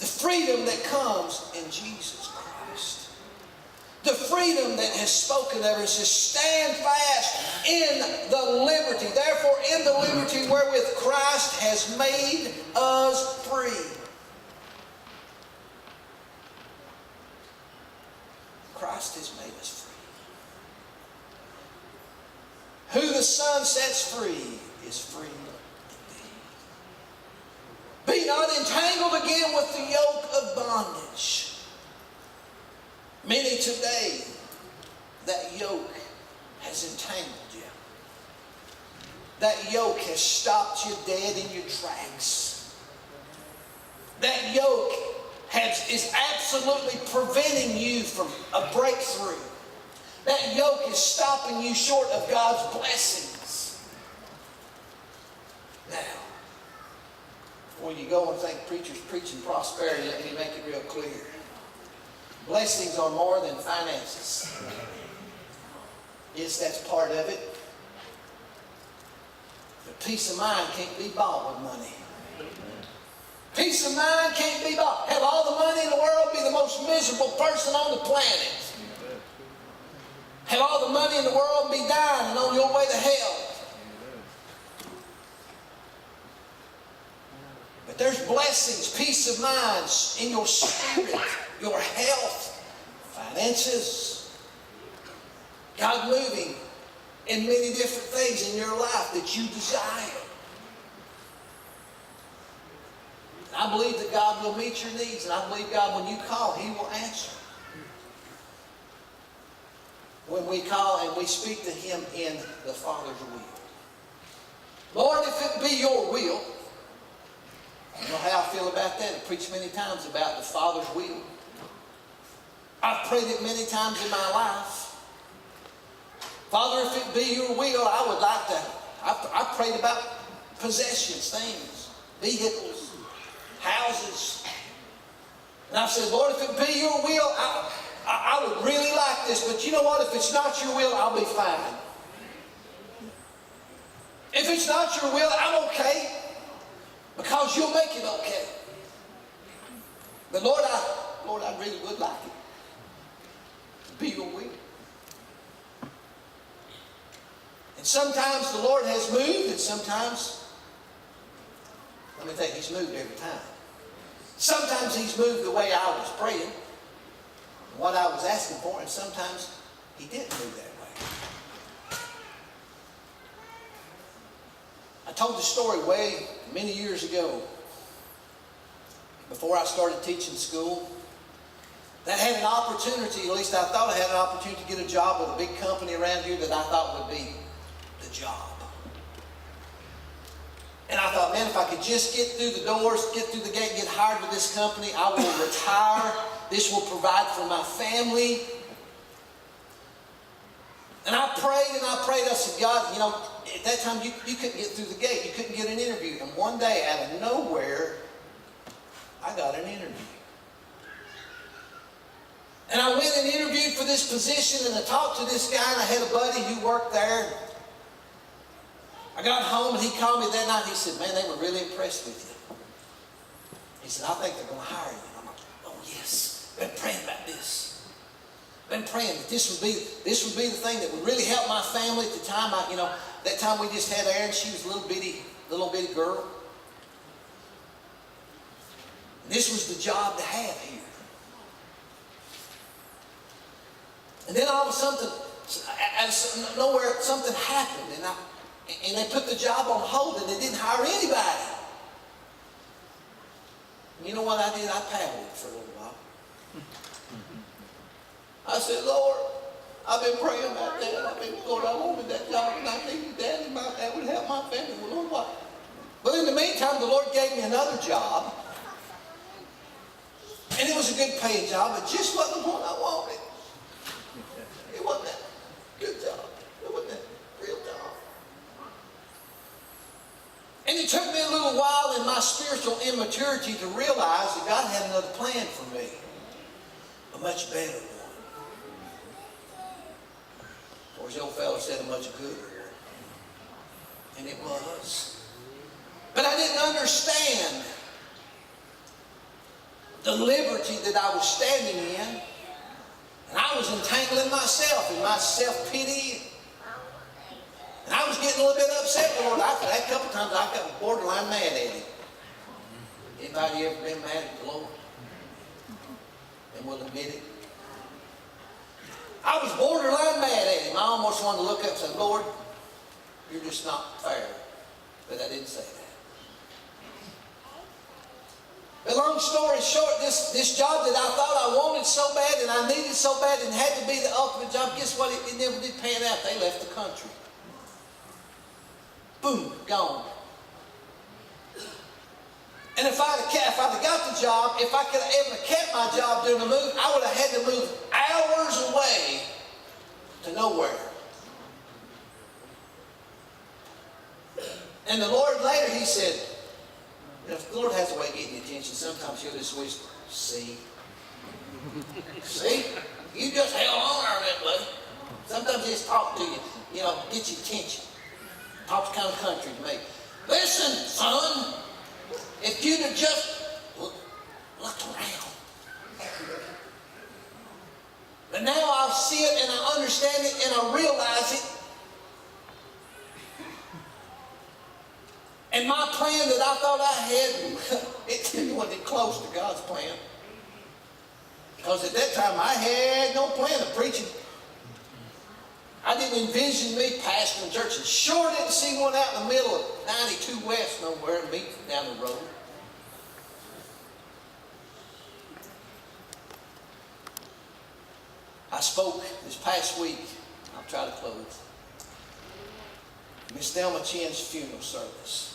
The freedom that comes in Jesus Christ. The freedom that has spoken of us is stand fast in the liberty. Therefore, in the liberty wherewith Christ has made us free. Christ has made us free. Who the Son sets free is free indeed. Be not entangled again with the yoke of bondage. Many today, that yoke has entangled you. That yoke has stopped you dead in your tracks. That yoke is absolutely preventing you from a breakthrough. That yoke is stopping you short of God's blessings. Now, before you go and think preachers preaching prosperity, let me make it real clear. Blessings are more than finances. Yes, that's part of it. But peace of mind can't be bought with money. Peace of mind can't be bought. Have all the money in the world, be the most miserable person on the planet. Have all the money in the world, be dying and on your way to hell. But there's blessings, peace of mind in your spirit, your health, finances, God moving in many different things in your life that you desire. I believe that God will meet your needs, and I believe God, when you call, He will answer. When we call and we speak to Him in the Father's will. Lord, if it be your will, you know how I feel about that. I've preached many times about the Father's will. I've prayed it many times in my life. Father, if it be your will, I would like to. I've prayed about possessions, things, vehicles, houses. And I've said, Lord, if it be your will, I would really like this. But you know what? If it's not your will, I'll be fine. If it's not your will, I'm okay. Because you'll make it okay. But Lord, I really would like it to be your will. And sometimes the Lord has moved, and sometimes, let me tell you, He's moved every time. Sometimes He's moved the way I was praying, what I was asking for, and sometimes He didn't move that way. I told the story way many years ago, before I started teaching school, that I had an opportunity, at least I thought I had an opportunity to get a job with a big company around here that I thought would be the job. And I thought, man, if I could just get through the doors, get through the gate, get hired with this company, I will retire. This will provide for my family. And I prayed and I prayed. I said, God, you know, at that time you couldn't get through the gate. You couldn't get an interview. And one day, out of nowhere, I got an interview. And I went and interviewed for this position, and I talked to this guy, and I had a buddy who worked there. I got home, and he called me that night. He said, man, they were really impressed with you. He said, I think they're going to hire you. And I'm like, oh, yes. Been praying about this. Been praying that this would be the thing that would really help my family at the time. That time we just had Erin. She was a little bitty girl. And this was the job to have here. And then all of a sudden, out of nowhere, something happened, and they put the job on hold, and they didn't hire anybody. And you know what I did? I paddled for a little while. I said, Lord, I've been praying about that. Lord, I wanted that job, and I needed that, and that would help my family. Well, Lord, what? Well, in the meantime, the Lord gave me another job, and it was a good paying job, but just wasn't the one I wanted. It wasn't that good job. It wasn't that real job. And it took me a little while in my spiritual immaturity to realize that God had another plan for me. A much better one. Or as the old fellow said, a much gooder. And it was. But I didn't understand the liberty that I was standing in. And I was entangling myself in my self-pity. And I was getting a little bit upset with the Lord. A couple times I got borderline mad at Him. Anybody ever been mad at the Lord? And will admit it? I was borderline mad at Him. I almost wanted to look up and say, Lord, you're just not fair. But I didn't say that. But long story short, this job that I thought I wanted so bad and I needed so bad and had to be the ultimate job, guess what? It never did pan out. They left the country. Boom, gone. And if I'd have got the job, if I could have ever kept my job during the move, I would have had to move hours away to nowhere. And the Lord later, He said, if the Lord has a way of getting your attention, sometimes He'll just whisper, see? See? You just held on there that way. Sometimes He just talk to you, get your attention. Talk kind of country to me. Listen, son, if you'd have just looked around. But now I see it and I understand it and I realize it. And my plan that I thought I had, it wasn't close to God's plan. Because at that time I had no plan of preaching. I didn't envision me pastoring churches. Sure didn't see one out in the middle of 92 West nowhere and meet down the road. I spoke this past week. I'll try to close. Miss Thelma Chin's funeral service.